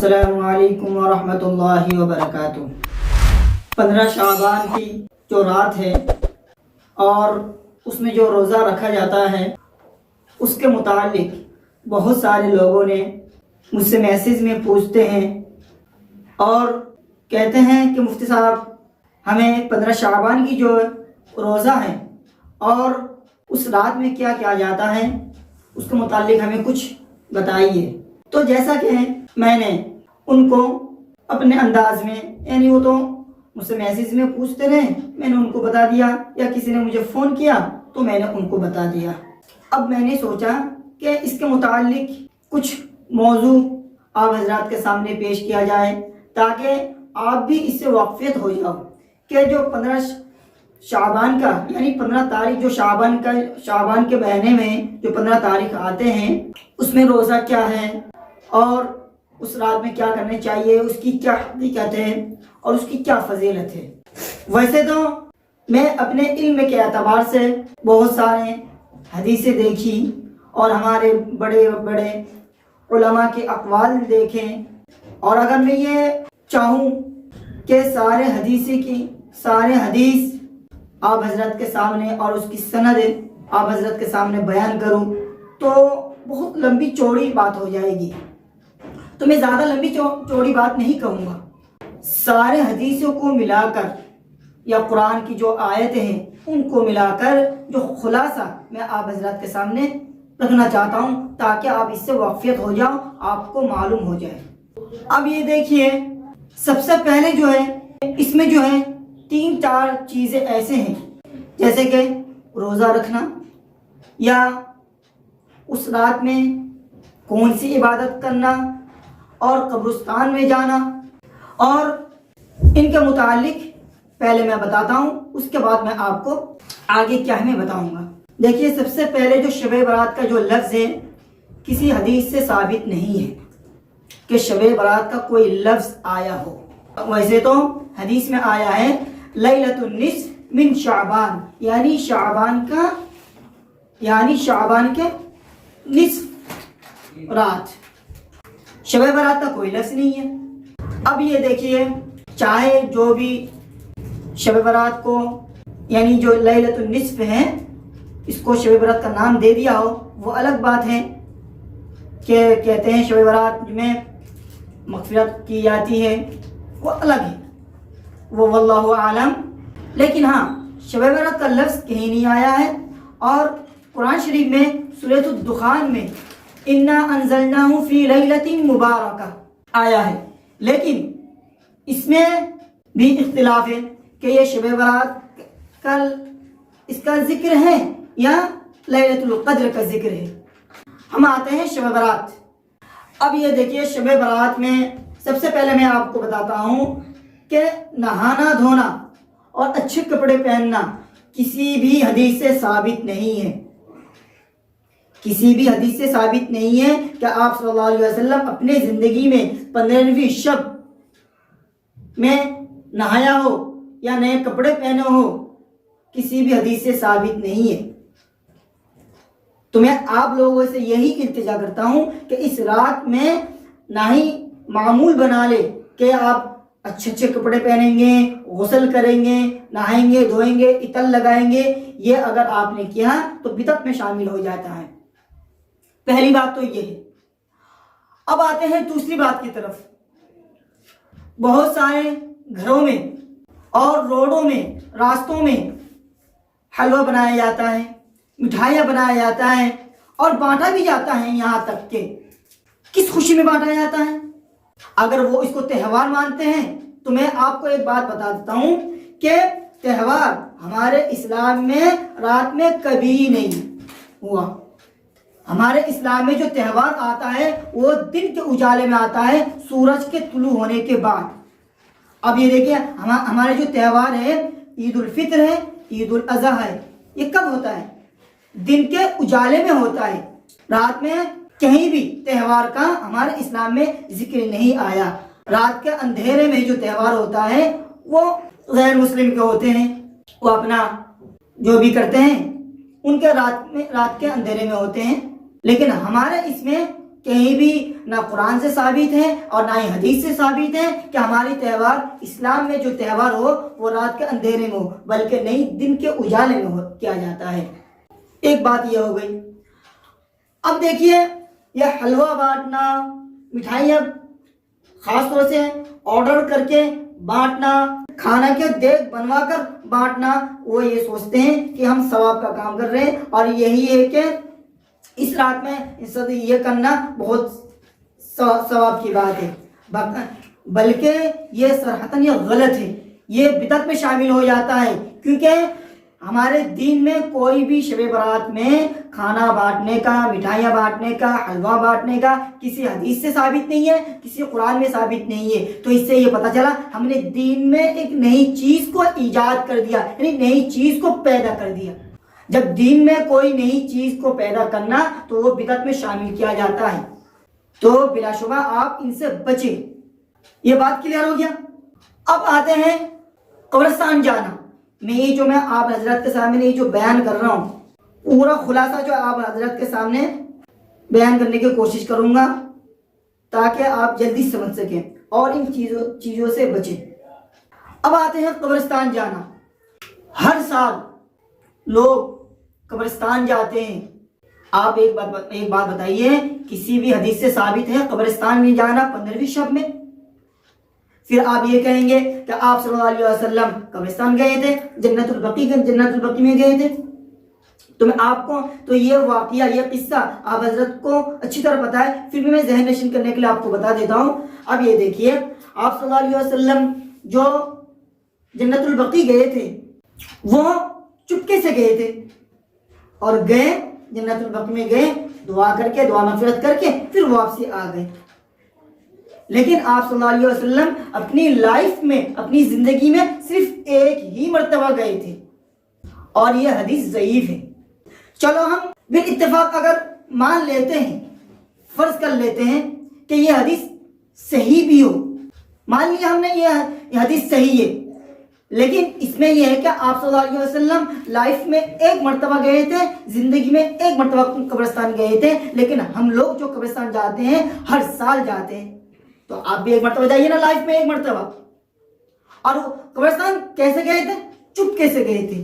السلام علیکم ورحمۃ اللہ وبرکاتہ۔ 15 شعبان کی جو رات ہے اور اس میں جو روزہ رکھا جاتا ہے، اس کے متعلق بہت سارے لوگوں نے مجھ سے میسیج میں پوچھتے ہیں اور کہتے ہیں کہ مفتی صاحب ہمیں 15 شعبان کی جو روزہ ہے اور اس رات میں کیا کیا جاتا ہے اس کے متعلق ہمیں کچھ بتائیے۔ تو جیسا کہ میں نے ان کو اپنے انداز میں، یعنی وہ تو مجھ سے میسیج میں پوچھتے رہے، میں نے ان کو بتا دیا، یا کسی نے مجھے فون کیا تو میں نے ان کو بتا دیا۔ اب میں نے سوچا کہ اس کے متعلق کچھ موضوع آپ حضرات کے سامنے پیش کیا جائے تاکہ آپ بھی اس سے واقفیت ہو جاؤ کہ جو 15 شعبان کا، یعنی 15 تاریخ جو شعبان کے مہینے میں جو 15 تاریخ آتے ہیں اس میں روزہ کیا ہے اور اس رات میں کیا کرنے چاہیے، اس کی کیا حقیقت ہے اور اس کی کیا فضیلت ہے۔ ویسے تو میں اپنے علم کے اعتبار سے بہت سارے حدیثیں دیکھی اور ہمارے بڑے بڑے علماء کے اقوال دیکھیں، اور اگر میں یہ چاہوں کہ سارے حدیث آپ حضرت کے سامنے اور اس کی سند آپ حضرت کے سامنے بیان کروں تو بہت لمبی چوڑی بات ہو جائے گی، تو میں زیادہ لمبی چوڑی بات نہیں کہوں گا۔ سارے حدیثوں کو ملا کر یا قرآن کی جو آیتیں ہیں ان کو ملا کر جو خلاصہ میں آپ حضرات کے سامنے رکھنا چاہتا ہوں تاکہ آپ اس سے واقفیت ہو جاؤ، آپ کو معلوم ہو جائے۔ اب یہ دیکھیے، سب سے پہلے جو ہے اس میں جو ہے 3-4 چیزیں ایسے ہیں جیسے کہ روزہ رکھنا، یا اس رات میں کون سی عبادت کرنا، اور قبرستان میں جانا، اور ان کے متعلق پہلے میں بتاتا ہوں، اس کے بعد میں آپ کو آگے کیا ہے میں بتاؤں گا۔ دیکھیے، سب سے پہلے جو شب برات کا جو لفظ ہے کسی حدیث سے ثابت نہیں ہے کہ شب برات کا کوئی لفظ آیا ہو۔ ویسے تو حدیث میں آیا ہے لیلۃ النصف من شعبان، یعنی شعبان کے نصف رات، شب برات کا کوئی لفظ نہیں ہے۔ اب یہ دیکھیے، چاہے جو بھی شب برات کو، یعنی جو لیلۃ النصف ہے، اس کو شب برات کا نام دے دیا ہو، وہ الگ بات ہے کہ کہتے ہیں شب برات میں مغفرت کی جاتی ہے، وہ الگ ہے، وہ واللہ عالم۔ لیکن ہاں، شب برات کا لفظ کہیں نہیں آیا ہے، اور قرآن شریف میں سورۃ الدخان میں انا انزلناہ فی لیلۃ مبارکہ آیا ہے، لیکن اس میں بھی اختلاف ہے کہ یہ شب برات کا اس کا ذکر ہے یا لیلۃ القدر کا ذکر ہے۔ ہم آتے ہیں شب برات۔ اب یہ دیکھیے، شب برات میں سب سے پہلے میں آپ کو بتاتا ہوں کہ نہانا دھونا اور اچھے کپڑے پہننا کسی بھی حدیث سے ثابت نہیں ہے، کسی بھی حدیث سے ثابت نہیں ہے کہ آپ صلی اللہ علیہ وسلم اپنے زندگی میں 15ویں شب میں نہایا ہو یا نئے کپڑے پہنے ہو، کسی بھی حدیث سے ثابت نہیں ہے۔ تو میں آپ لوگوں سے یہی التجا کرتا ہوں کہ اس رات میں نہ ہی معمول بنا لے کہ آپ اچھے کپڑے پہنیں گے، غسل کریں گے، نہائیں گے، دھوئیں گے، عطر لگائیں گے، یہ اگر آپ نے کیا تو بدعت میں شامل ہو جاتا ہے۔ پہلی بات تو یہ ہے۔ اب آتے ہیں دوسری بات کی طرف۔ بہت سارے گھروں میں اور روڈوں میں، راستوں میں حلوہ بنایا جاتا ہے، مٹھائیاں بنایا جاتا ہے اور بانٹا بھی جاتا ہے، یہاں تک کہ کس خوشی میں بانٹا جاتا ہے؟ اگر وہ اس کو تہوار مانتے ہیں تو میں آپ کو ایک بات بتا دیتا ہوں کہ تہوار ہمارے اسلام میں رات میں کبھی نہیں ہوا۔ ہمارے اسلام میں جو تہوار آتا ہے وہ دن کے اجالے میں آتا ہے، سورج کے طلوع ہونے کے بعد۔ اب یہ دیکھیے، ہمارے جو تہوار ہے، عید الفطر ہے، عید الاضحیٰ ہے، یہ کب ہوتا ہے؟ دن کے اجالے میں ہوتا ہے، رات میں کہیں بھی تہوار کا ہمارے اسلام میں ذکر نہیں آیا۔ رات کے اندھیرے میں جو تہوار ہوتا ہے وہ غیر مسلم کے ہوتے ہیں، وہ اپنا جو بھی کرتے ہیں ان کے رات کے اندھیرے میں ہوتے ہیں، لیکن ہمارے اس میں کہیں بھی نہ قرآن سے ثابت ہے اور نہ ہی حدیث سے ثابت ہے کہ ہماری تہوار اسلام میں جو تہوار ہو وہ رات کے اندھیرے میں ہو، بلکہ نہیں دن کے اجالے میں ہو کیا جاتا ہے۔ ایک بات یہ ہو گئی۔ اب دیکھیے یہ حلوہ بانٹنا، مٹھائیاں خاص طور سے آرڈر کر کے بانٹنا، کھانا کے دیگ بنوا کر بانٹنا، وہ یہ سوچتے ہیں کہ ہم ثواب کا کام کر رہے ہیں، اور یہی ہے کہ اس رات میں یہ کرنا بہت ثواب کی بات ہے، بلکہ یہ صراحتاً یہ غلط ہے، یہ بدعت میں شامل ہو جاتا ہے، کیونکہ ہمارے دین میں کوئی بھی شب برات میں کھانا بانٹنے کا، مٹھائیاں بانٹنے کا، حلوہ بانٹنے کا کسی حدیث سے ثابت نہیں ہے، کسی قرآن میں ثابت نہیں ہے۔ تو اس سے یہ پتہ چلا ہم نے دین میں ایک نئی چیز کو ایجاد کر دیا، یعنی نئی چیز کو پیدا کر دیا۔ جب دین میں کوئی نئی چیز کو پیدا کرنا تو وہ بدعت میں شامل کیا جاتا ہے، تو بلا شبہ آپ ان سے بچیں۔ یہ بات کلیئر ہو گیا۔ اب آتے ہیں قبرستان جانا۔ میں آپ حضرت کے سامنے یہ جو بیان کر رہا ہوں، پورا خلاصہ جو آپ حضرت کے سامنے بیان کرنے کی کوشش کروں گا تاکہ آپ جلدی سمجھ سکیں اور ان چیزوں سے بچیں۔ اب آتے ہیں قبرستان جانا۔ ہر سال لوگ قبرستان جاتے ہیں۔ آپ ایک بات بتائیے، کسی بھی حدیث سے ثابت ہے قبرستان میں جانا 15ویں شب میں؟ پھر آپ یہ کہیں گے کہ آپ صلی اللہ علیہ وسلم قبرستان گئے تھے، جنت البقیع میں گئے تھے، تو یہ واقعہ، یہ قصہ آپ حضرت کو اچھی طرح پتا ہے، پھر بھی میں ذہن نشین کرنے کے لیے آپ کو بتا دیتا ہوں۔ اب یہ دیکھیے، آپ صلی اللہ علیہ وسلم جو جنت البقیع گئے تھے وہ چپکے سے گئے تھے، اور گئے جنت البقیع میں گئے، دعا کر کے، دعا مغفرت کر کے پھر واپسی آ گئے۔ لیکن آپ صلی اللہ علیہ وسلم اپنی لائف میں، اپنی زندگی میں صرف ایک ہی مرتبہ گئے تھے، اور یہ حدیث ضعیف ہے۔ چلو ہم بالاتفاق اگر مان لیتے ہیں، فرض کر لیتے ہیں کہ یہ حدیث صحیح بھی ہو، مان لیا ہم نے یہ حدیث صحیح ہے، لیکن اس میں یہ ہے کہ آپ صلی اللہ علیہ وسلم لائف میں ایک مرتبہ گئے تھے، زندگی میں ایک مرتبہ قبرستان گئے تھے، لیکن ہم لوگ جو قبرستان جاتے ہیں ہر سال جاتے ہیں، تو آپ بھی ایک مرتبہ جائیے نا، لائف میں ایک مرتبہ۔ اور قبرستان کیسے گئے تھے؟ چپکے سے گئے تھے۔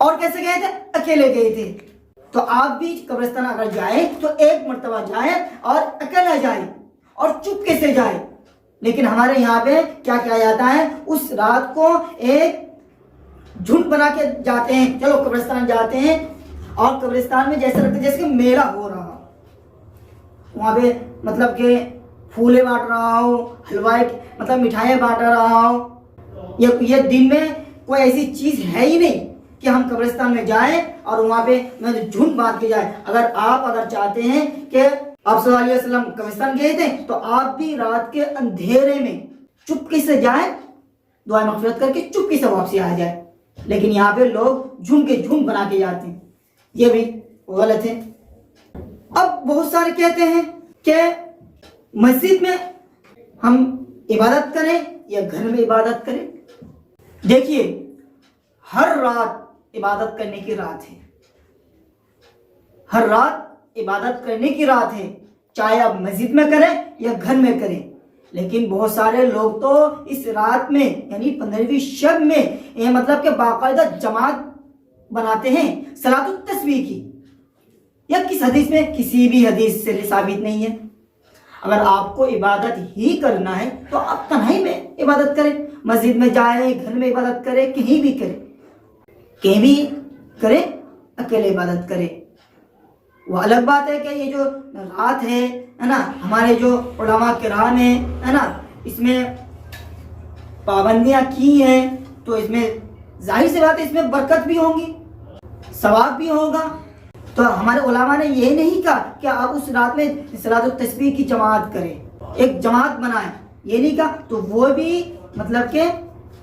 اور کیسے گئے تھے؟ اکیلے گئے تھے۔ تو آپ بھی قبرستان اگر جائیں تو ایک مرتبہ جائیں، اور اکیلا جائیں، اور چپکے سے جائیں۔ لیکن ہمارے یہاں پہ کیا کیا جاتا ہے، اس رات کو ایک جھنڈ بنا کے جاتے ہیں، چلو قبرستان جاتے ہیں، اور قبرستان میں جیسے لگتا ہے جیسے کہ میلہ ہو رہا، وہاں پہ مطلب کہ پھولے بانٹ رہا ہو، حلوائے مطلب مٹھائیاں بانٹ رہا ہو۔ یہ دن میں کوئی ایسی چیز ہے ہی نہیں کہ ہم قبرستان میں جائیں اور وہاں پہ جھنڈ باندھ کے جائیں۔ اگر چاہتے ہیں کہ آپ صلی اللہ علیہ وسلم قبرستان گئے تھے تو آپ بھی رات کے اندھیرے میں چپکے سے جائیں، دعا مغفرت کر کے چپکے سے واپسی آ جائیں۔ لیکن یہاں پہ لوگ جھنڈ بنا کے جاتے ہیں، یہ بھی غلط ہے۔ اب بہت سارے کہتے ہیں کہ مسجد میں ہم عبادت کریں یا گھر میں عبادت کریں۔ دیکھیے، ہر رات عبادت کرنے کی رات ہے، ہر رات عبادت کرنے کی رات ہے، چاہے آپ مسجد میں کریں یا گھر میں کریں۔ لیکن بہت سارے لوگ تو اس رات میں یعنی 15ویں شب میں یہ مطلب کہ باقاعدہ جماعت بناتے ہیں صلاۃ التسبیح کی، یا کس حدیث میں؟ کسی بھی حدیث سے ثابت نہیں ہے۔ اگر آپ کو عبادت ہی کرنا ہے تو آپ تنہائی میں عبادت کریں، مسجد میں جائیں، گھر میں عبادت کریں، کہیں بھی کریں، اکیلے عبادت کریں۔ وہ الگ بات ہے کہ یہ جو رات ہے نا، ہمارے جو علماء کرام ہیں ہے نا، اس میں پابندیاں کی ہیں، تو اس میں ظاہر سی بات ہے اس میں برکت بھی ہوگی، ثواب بھی ہوگا۔ تو ہمارے علماء نے یہ نہیں کہا کہ آپ اس رات میں صلاۃ التسبیح کی جماعت کریں، ایک جماعت بنائیں، یہ نہیں کہا۔ تو وہ بھی مطلب کہ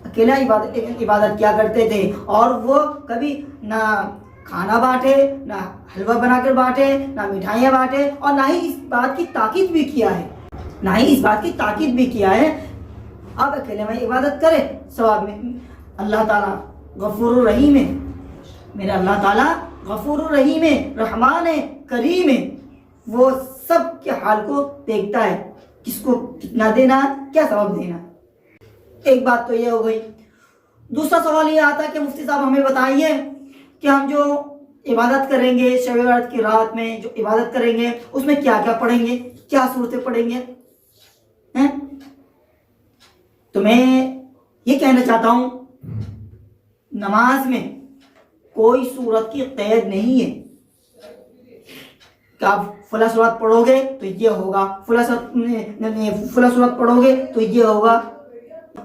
اکیلا عبادت کیا کرتے تھے، اور وہ کبھی نہ کھانا بانٹے، نہ حلوہ بنا کر بانٹے، نہ مٹھائیاں بانٹے، اور نہ ہی اس بات کی تاکید بھی کیا ہے، آپ اکیلے میں عبادت کریں، ثواب میں۔ اللہ تعالیٰ غفور الرحیم ہے، میرا اللہ تعالیٰ غفور الرحیم ہے، رحمان ہے، کریم ہے، وہ سب کے حال کو دیکھتا ہے، کس کو کتنا دینا، کیا ثواب دینا۔ ایک بات تو یہ ہو گئی۔ دوسرا سوال یہ آتا ہے کہ مفتی صاحب ہمیں بتائیے کہ ہم جو عبادت کریں گے شب برات کی رات میں، جو عبادت کریں گے اس میں کیا کیا پڑھیں گے، کیا صورتیں پڑھیں گے؟ تو میں یہ کہنا چاہتا ہوں، نماز میں کوئی صورت کی قید نہیں ہے کہ آپ فلاں صورت پڑھو گے تو یہ ہوگا، فلاں صورت پڑھو گے تو یہ ہوگا۔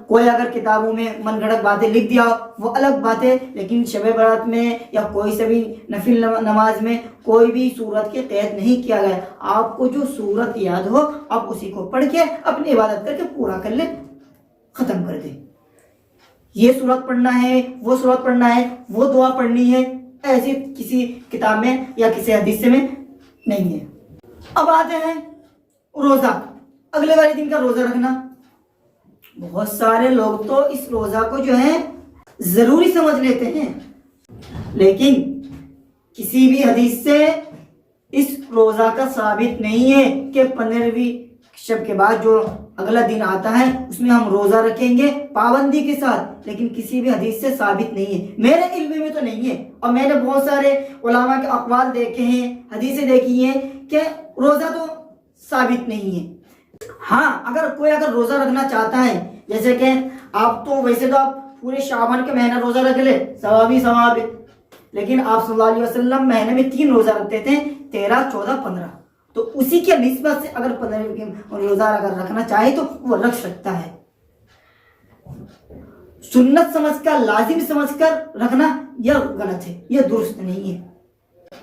کوئی اگر کتابوں میں من گھڑت باتیں لکھ دیا وہ الگ بات ہے، لیکن شب برات میں یا کوئی سے بھی نفل نماز میں کوئی بھی صورت کے قید نہیں کیا گیا۔ آپ کو جو صورت یاد ہو آپ اسی کو پڑھ کے اپنی عبادت کر کے پورا کر لیں، ختم کر دیں۔ یہ صورت پڑھنا ہے، وہ صورت پڑھنا ہے، وہ دعا پڑھنی ہے، ایسی کسی کتاب میں یا کسی حدیث میں نہیں ہے۔ اب آتے ہیں روزہ، اگلے والے دن کا روزہ رکھنا۔ بہت سارے لوگ تو اس روزہ کو جو ہے ضروری سمجھ لیتے ہیں، لیکن کسی بھی حدیث سے اس روزہ کا ثابت نہیں ہے کہ 15ویں شب کے بعد جو اگلا دن آتا ہے اس میں ہم روزہ رکھیں گے پابندی کے ساتھ، لیکن کسی بھی حدیث سے ثابت نہیں ہے، میرے علم میں تو نہیں ہے۔ اور میں نے بہت سارے علماء کے اقوال دیکھے ہیں، حدیثیں دیکھی ہیں کہ روزہ تو ثابت نہیں ہے۔ ہاں اگر کوئی روزہ رکھنا چاہتا ہے، جیسے کہ آپ تو ویسے تو آپ پورے شعبان کے مہینہ روزہ رکھ لے، ثواب ہی ثواب ہے، لیکن آپ صلی اللہ علیہ وسلم مہینے میں 3 روزہ رکھتے تھے، 13، 14، 15۔ تو اسی کے نسبت سے اگر 15 روزہ اگر رکھنا چاہے تو وہ رکھ سکتا ہے۔ سنت سمجھ کر، لازم سمجھ کر رکھنا یہ غلط ہے، یہ درست نہیں ہے۔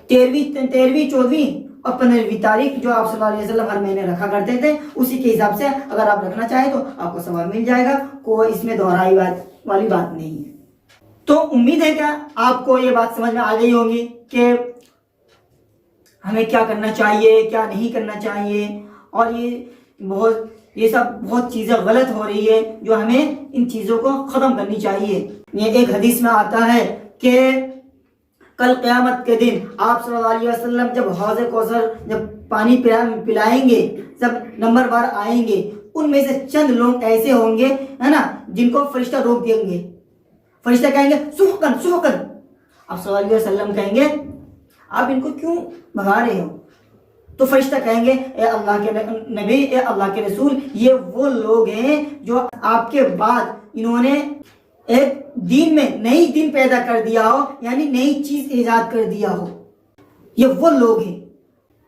13ویں، 14ویں اور 15ویں تاریخ جو آپ صلی اللہ علیہ وسلم ہر مہینے رکھا کرتے تھے، اسی کے حساب سے اگر آپ رکھنا چاہیں تو آپ کو ثواب مل جائے گا، کوئی اس میں دہرائی والی بات نہیں ہے۔ تو امید ہے کہ آپ کو یہ بات سمجھ میں آ گئی ہوگی کہ ہمیں کیا کرنا چاہیے، کیا نہیں کرنا چاہیے، اور یہ سب بہت چیزیں غلط ہو رہی ہے جو ہمیں ان چیزوں کو ختم کرنی چاہیے۔ یہ ایک حدیث میں آتا ہے کہ کل قیامت کے دن آپ صلی اللہ علیہ وسلم جب حوض کوثر جب پانی پلائیں گے، جب نمبر بار آئیں گے، ان میں سے چند لوگ ایسے ہوں گے ہے نا جن کو فرشتہ روک دیں گے۔ فرشتہ کہیں گے سحقن سحقن، آپ صلی اللہ علیہ وسلم کہیں گے آپ ان کو کیوں بھگا رہے ہو؟ تو فرشتہ کہیں گے اے اللہ کے نبی، اے اللہ کے رسول، یہ وہ لوگ ہیں جو آپ کے بعد انہوں نے ایک دین میں نئی دین پیدا کر دیا ہو، یعنی نئی چیز ایجاد کر دیا ہو، یہ وہ لوگ ہیں۔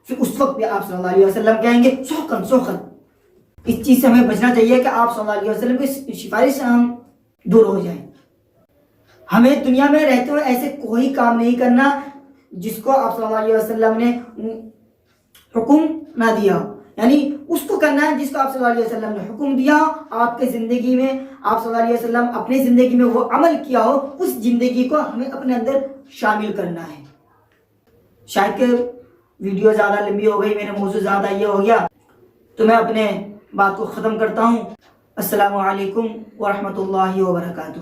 پھر اس وقت بھی آپ صلی اللہ علیہ وسلم کہیں گے سحقن سحقن۔ اس چیز سے ہمیں بچنا چاہیے کہ آپ صلی اللہ علیہ وسلم کی سفارش سے ہم دور ہو جائیں۔ ہمیں دنیا میں رہتے ہوئے ایسے کوئی کام نہیں کرنا جس کو آپ صلی اللہ علیہ وسلم نے حکم نہ دیا ہو، یعنی اس کو کرنا ہے جس کو آپ صلی اللہ علیہ وسلم نے حکم دیا ہو، آپ کے زندگی میں آپ صلی اللہ علیہ وسلم اپنی زندگی میں وہ عمل کیا ہو، اس زندگی کو ہمیں اپنے اندر شامل کرنا ہے۔ شاید کہ ویڈیو زیادہ لمبی ہو گئی، میرا موضوع زیادہ یہ ہو گیا، تو میں اپنے بات کو ختم کرتا ہوں۔ السلام علیکم ورحمۃ اللہ وبرکاتہ۔